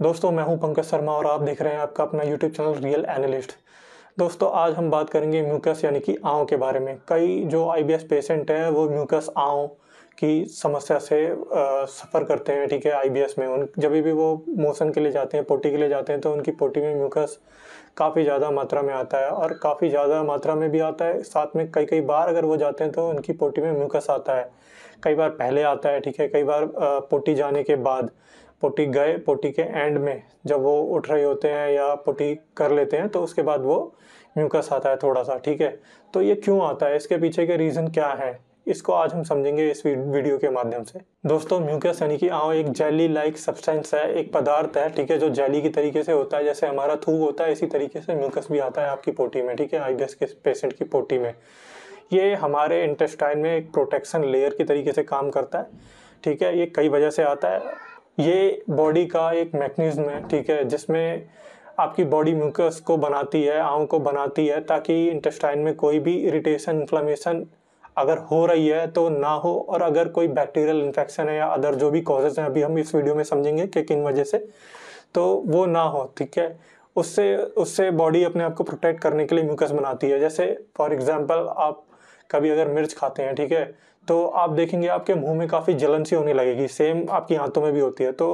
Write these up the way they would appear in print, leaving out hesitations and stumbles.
दोस्तों मैं हूं पंकज शर्मा और आप देख रहे हैं आपका अपना यूट्यूब चैनल रियल एनालिस्ट। दोस्तों आज हम बात करेंगे म्यूकस यानी कि आंव के बारे में। कई जो आईबीएस पेशेंट हैं वो म्यूकस आंव की समस्या से सफ़र करते हैं। ठीक है, आईबीएस में उन जब भी वो मोशन के लिए जाते हैं, पोटी के लिए जाते हैं, तो उनकी पोटी में म्यूकस काफ़ी ज़्यादा मात्रा में आता है और काफ़ी ज़्यादा मात्रा में भी आता है। साथ में कई कई बार अगर वो जाते हैं तो उनकी पोटी में म्यूकस आता है। कई बार पहले आता है, ठीक है, कई बार पोटी जाने के बाद, पोटी गए, पोटी के एंड में जब वो उठ रहे होते हैं या पोटी कर लेते हैं तो उसके बाद वो म्यूकस आता है थोड़ा सा। ठीक है, तो ये क्यों आता है, इसके पीछे के रीज़न क्या है, इसको आज हम समझेंगे इस वीडियो के माध्यम से। दोस्तों म्यूकस यानी कि आंव एक जेली लाइक सब्सटेंस है, एक पदार्थ है, ठीक है, जो जेली की तरीके से होता है। जैसे हमारा थूक होता है इसी तरीके से म्यूकस भी आता है आपकी पोटी में। ठीक है, आईबीएस के पेशेंट की पोटी में ये हमारे इंटेस्टाइन में एक प्रोटेक्शन लेयर की तरीके से काम करता है। ठीक है, ये कई वजह से आता है। ये बॉडी का एक मैकेनिज्म है, ठीक है, जिसमें आपकी बॉडी म्यूकस को बनाती है, आंव को बनाती है, ताकि इंटेस्टाइन में कोई भी इरिटेशन, इन्फ्लेमेशन अगर हो रही है तो ना हो, और अगर कोई बैक्टीरियल इन्फेक्शन है या अदर जो भी कॉजेज हैं, अभी हम इस वीडियो में समझेंगे कि किन वजह से, तो वो ना हो। ठीक है, उससे उससे बॉडी अपने आप को प्रोटेक्ट करने के लिए म्यूकस बनाती है। जैसे फॉर एग्जांपल आप कभी अगर मिर्च खाते हैं, ठीक है, तो आप देखेंगे आपके मुंह में काफ़ी जलन सी होने लगेगी। सेम आपकी आंतों में भी होती है। तो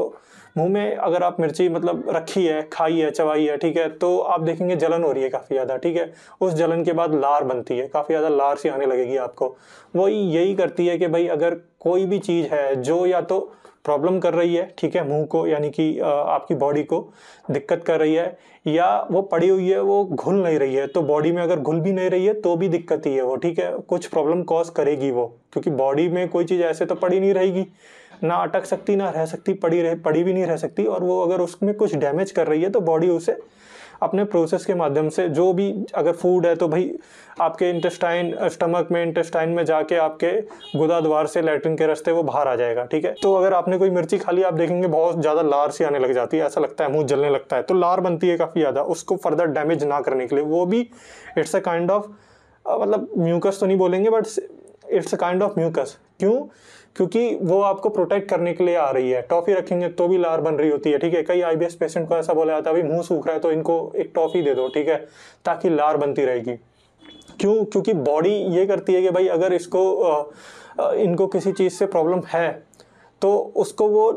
मुंह में अगर आप मिर्ची मतलब रखी है, खाई है, चबाई है, ठीक है, तो आप देखेंगे जलन हो रही है काफ़ी ज़्यादा। ठीक है, उस जलन के बाद लार बनती है, काफ़ी ज़्यादा लार सी आने लगेगी आपको। वो यही करती है कि भाई अगर कोई भी चीज़ है जो या तो प्रॉब्लम कर रही है, ठीक है, मुंह को यानी कि आपकी बॉडी को दिक्कत कर रही है, या वो पड़ी हुई है, वो घुल नहीं रही है, तो बॉडी में अगर घुल भी नहीं रही है तो भी दिक्कत ही है वो। ठीक है, कुछ प्रॉब्लम कॉज करेगी वो, क्योंकि बॉडी में कोई चीज़ ऐसे तो पड़ी नहीं रहेगी, ना अटक सकती, ना रह सकती, पड़ी भी नहीं रह सकती। और वो अगर उसमें कुछ डैमेज कर रही है तो बॉडी उसे अपने प्रोसेस के माध्यम से, जो भी अगर फूड है तो भाई आपके इंटेस्टाइन, स्टमक में, इंटेस्टाइन में जाके आपके गुदा द्वार से, लैट्रिन के रास्ते वो बाहर आ जाएगा। ठीक है, तो अगर आपने कोई मिर्ची खा ली, आप देखेंगे बहुत ज़्यादा लार सी आने लग जाती है, ऐसा लगता है मुंह जलने लगता है, तो लार बनती है काफ़ी ज़्यादा। उसको फर्दर डैमेज ना करने के लिए, वो भी इट्स अ काइंड ऑफ मतलब म्यूकस तो नहीं बोलेंगे, but it's a kind of mucus. क्यों? क्योंकि वो आपको प्रोटेक्ट करने के लिए आ रही है। टॉफ़ी रखेंगे तो भी लार बन रही होती है। ठीक है, कई आईबीएस पेशेंट को ऐसा बोला जाता है, भाई मुंह सूख रहा है तो इनको एक टॉफ़ी दे दो, ठीक है, ताकि लार बनती रहेगी। क्यों? क्योंकि बॉडी ये करती है कि भाई अगर इनको किसी चीज़ से प्रॉब्लम है तो उसको वो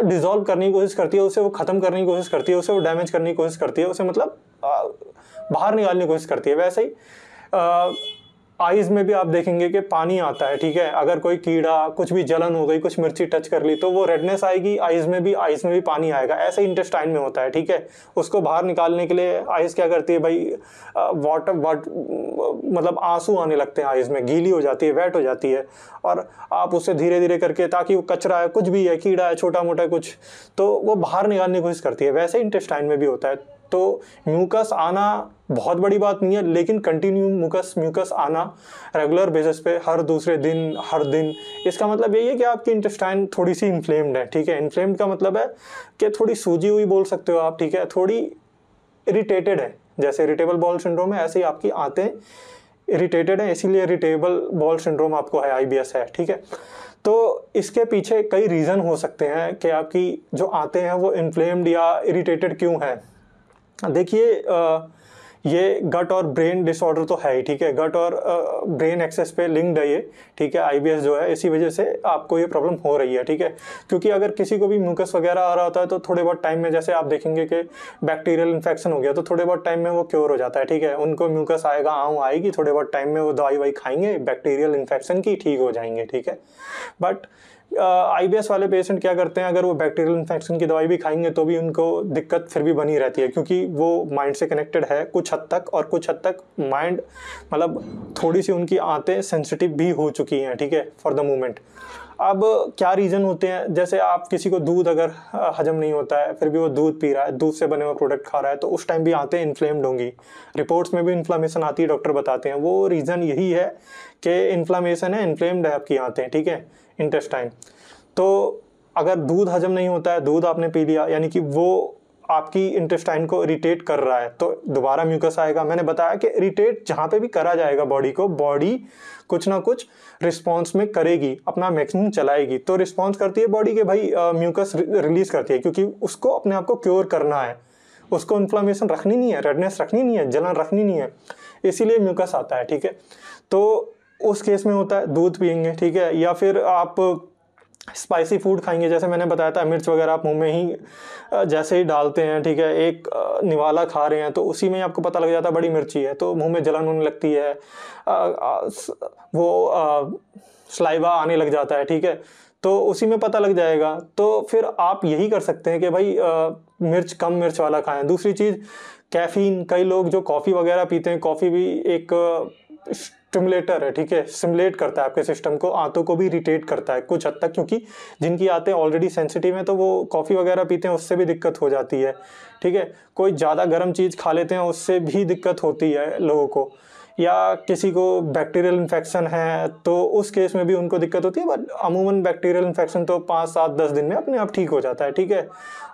डिज़ोल्व करने की कोशिश करती है, उसे वो ख़त्म करने की कोशिश करती है, उसे वो डैमेज करने की कोशिश करती है, उसे मतलब बाहर निकालने की कोशिश करती है। वैसे ही आइज़ में भी आप देखेंगे कि पानी आता है। ठीक है, अगर कोई कीड़ा, कुछ भी जलन हो गई, कुछ मिर्ची टच कर ली तो वो रेडनेस आएगी, आइज़ में भी पानी आएगा। ऐसे ही इंटेस्टाइन में होता है। ठीक है, उसको बाहर निकालने के लिए आइज़ क्या करती है भाई, मतलब आंसू आने लगते हैं आइज़ में, गीली हो जाती है, वेट हो जाती है, और आप उससे धीरे धीरे करके, ताकि वो कचरा है, कुछ भी है, कीड़ा है, छोटा मोटा कुछ, तो वो बाहर निकालने की कोशिश करती है। वैसे इंटेस्टाइन में भी होता है। तो म्यूकस आना बहुत बड़ी बात नहीं है, लेकिन कंटिन्यू म्यूकस आना रेगुलर बेसिस पे, हर दूसरे दिन, हर दिन, इसका मतलब यही है कि आपकी इंटेस्टाइन थोड़ी सी इन्फ्लेम्ड है। ठीक है, इन्फ्लेम्ड का मतलब है कि थोड़ी सूजी हुई बोल सकते हो आप। ठीक है, थोड़ी इरिटेटेड है, जैसे इरिटेबल बॉल सिंड्रोम है, ऐसे ही आपकी आंतें इरिटेटेड है, इसीलिए इरिटेबल बॉल सिंड्रोम आपको है, आईबीएस है। ठीक है, तो इसके पीछे कई रीज़न हो सकते हैं कि आपकी जो आंतें हैं वो इन्फ्लेम्ड या इरिटेटेड क्यों है। देखिए ये गट और ब्रेन डिसऑर्डर तो है ही। ठीक है, गट और ब्रेन एक्सेस पे लिंक्ड है ये। ठीक है, आईबीएस जो है, इसी वजह से आपको ये प्रॉब्लम हो रही है। ठीक है, क्योंकि अगर किसी को भी म्यूकस वगैरह आ रहा होता है तो थोड़े बहुत टाइम में, जैसे आप देखेंगे कि बैक्टीरियल इन्फेक्शन हो गया तो थोड़े बहुत टाइम में वो क्योर हो जाता है। ठीक है, उनको म्यूकस आएगा, आंव आएगी, थोड़े बहुत टाइम में वो दवाई खाएंगे बैक्टीरियल इन्फेक्शन की, ठीक हो जाएंगे। ठीक है, बट आईबीएस वाले पेशेंट क्या करते हैं, अगर वो बैक्टीरियल इन्फेक्शन की दवाई भी खाएंगे तो भी उनको दिक्कत फिर भी बनी रहती है, क्योंकि वो माइंड से कनेक्टेड है कुछ हद तक, और कुछ हद तक माइंड मतलब थोड़ी सी उनकी आंतें सेंसिटिव भी हो चुकी हैं। ठीक है, फॉर द मोमेंट। अब क्या रीज़न होते हैं, जैसे आप किसी को दूध अगर हजम नहीं होता है, फिर भी वो दूध पी रहा है, दूध से बने हुए प्रोडक्ट खा रहा है, तो उस टाइम भी आंतें इन्फ्लेम्ड होंगी। रिपोर्ट्स में भी इन्फ्लामेशन आती है, डॉक्टर बताते हैं। वो रीज़न यही है कि इन्फ्लामेशन है, इन्फ्लेम्ड है आपकी आंतें। ठीक है, इंटेस्टाइन। तो अगर दूध हजम नहीं होता है, दूध आपने पी लिया, यानी कि वो आपकी इंटेस्टाइन को इरिटेट कर रहा है तो दोबारा म्यूकस आएगा। मैंने बताया कि इरिटेट जहाँ पे भी करा जाएगा बॉडी को, बॉडी कुछ ना कुछ रिस्पॉन्स में करेगी, अपना मैक्सिमम चलाएगी। तो रिस्पॉन्स करती है बॉडी के भाई म्यूकस रिलीज करती है, क्योंकि उसको अपने आप को क्योर करना है, उसको इन्फ्लामेशन रखनी नहीं है, रेडनेस रखनी नहीं है, जलन रखनी नहीं है, इसीलिए म्यूकस आता है। ठीक है, तो उस केस में होता है दूध पियेंगे, ठीक है, या फिर आप स्पाइसी फूड खाएंगे, जैसे मैंने बताया था मिर्च वगैरह आप मुंह में ही जैसे ही डालते हैं, ठीक है, एक निवाला खा रहे हैं तो उसी में आपको पता लग जाता है बड़ी मिर्ची है, तो मुंह में जलन होने लगती है, वो सलाइवा आने लग जाता है। ठीक है, तो उसी में पता लग जाएगा। तो फिर आप यही कर सकते हैं कि भाई मिर्च कम मिर्च वाला खाएं। दूसरी चीज़ कैफीन, कई लोग जो कॉफ़ी वगैरह पीते हैं, कॉफ़ी भी एक स्टिमुलेटर है, ठीक है, स्टिमुलेट करता है आपके सिस्टम को, आंतों को भी इरिटेट करता है कुछ हद तक, क्योंकि जिनकी आंतें ऑलरेडी सेंसिटिव हैं तो वो कॉफ़ी वगैरह पीते हैं उससे भी दिक्कत हो जाती है। ठीक है, कोई ज़्यादा गर्म चीज़ खा लेते हैं उससे भी दिक्कत होती है लोगों को, या किसी को बैक्टीरियल इन्फेक्शन है तो उस केस में भी उनको दिक्कत होती है। बट अमूमन बैक्टीरियल इन्फेक्शन तो 5, 7, 10 दिन में अपने आप ठीक हो जाता है। ठीक है,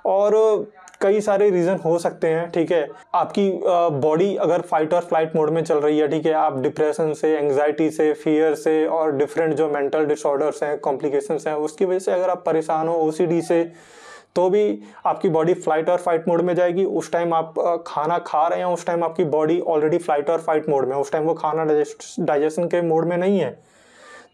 और कई सारे रीज़न हो सकते हैं। ठीक है, आपकी बॉडी अगर फाइट और फ्लाइट मोड में चल रही है, ठीक है, आप डिप्रेशन से, एंग्जाइटी से, फियर से और डिफरेंट जो मेंटल डिसऑर्डर्स हैं, कॉम्प्लिकेशंस हैं, उसकी वजह से अगर आप परेशान हो, ओसीडी से, तो भी आपकी बॉडी फ्लाइट और फाइट मोड में जाएगी। उस टाइम आप खाना खा रहे हैं, उस टाइम आपकी बॉडी ऑलरेडी फ्लाइट और फाइट मोड में, उस टाइम वो खाना डाइजेशन के मोड में नहीं है।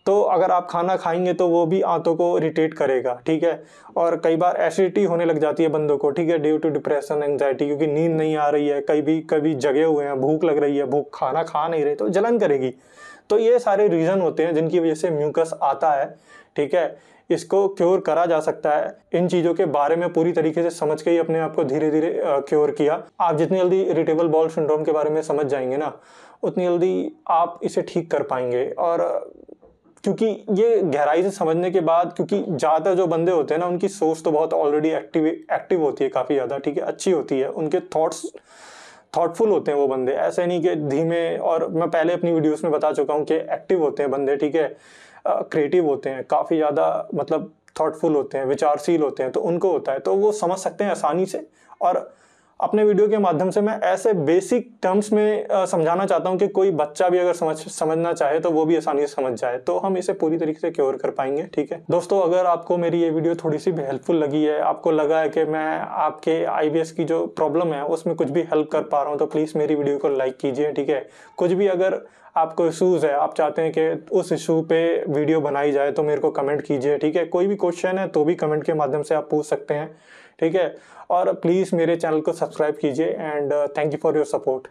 तो अगर आप खाना खाएंगे तो वो भी आंतों को इरिटेट करेगा। ठीक है, और कई बार एसिडिटी होने लग जाती है बंदों को, ठीक है, ड्यू टू डिप्रेशन, एंग्जाइटी, क्योंकि नींद नहीं आ रही है, कभी जगे हुए हैं, भूख लग रही है, भूख खाना खा नहीं रहे तो जलन करेगी। तो ये सारे रीज़न होते हैं जिनकी वजह से म्यूकस आता है। ठीक है, इसको क्योर करा जा सकता है। इन चीज़ों के बारे में पूरी तरीके से समझ के ही अपने आप को धीरे धीरे क्योर किया। आप जितनी जल्दी इरिटेबल बाउल सिंड्रोम के बारे में समझ जाएंगे ना, उतनी जल्दी आप इसे ठीक कर पाएंगे। और क्योंकि ये गहराई से समझने के बाद, क्योंकि ज़्यादातर जो बंदे होते हैं ना, उनकी सोच तो बहुत ऑलरेडी एक्टिव होती है, काफ़ी ज़्यादा, ठीक है, अच्छी होती है, उनके थॉटफुल होते हैं वो बंदे, ऐसे नहीं कि धीमे। और मैं पहले अपनी वीडियोस में बता चुका हूँ कि एक्टिव होते हैं बंदे, ठीक है, क्रिएटिव होते हैं, काफ़ी ज़्यादा मतलब थॉटफुल होते हैं, विचारशील होते हैं, तो उनको होता है, तो वो समझ सकते हैं आसानी से। और अपने वीडियो के माध्यम से मैं ऐसे बेसिक टर्म्स में समझाना चाहता हूं कि कोई बच्चा भी अगर समझना चाहे तो वो भी आसानी से समझ जाए, तो हम इसे पूरी तरीके से क्योर कर पाएंगे। ठीक है दोस्तों, अगर आपको मेरी ये वीडियो थोड़ी सी भी हेल्पफुल लगी है, आपको लगा है कि मैं आपके आईबीएस की जो प्रॉब्लम है उसमें कुछ भी हेल्प कर पा रहा हूँ, तो प्लीज़ मेरी वीडियो को लाइक कीजिए। ठीक है, कुछ भी अगर आपको इशूज़ है, आप चाहते हैं कि उस इशू पे वीडियो बनाई जाए, तो मेरे को कमेंट कीजिए। ठीक है, कोई भी क्वेश्चन है तो भी कमेंट के माध्यम से आप पूछ सकते हैं। ठीक है, और प्लीज़ मेरे चैनल को सब्सक्राइब कीजिए and thank you for your support.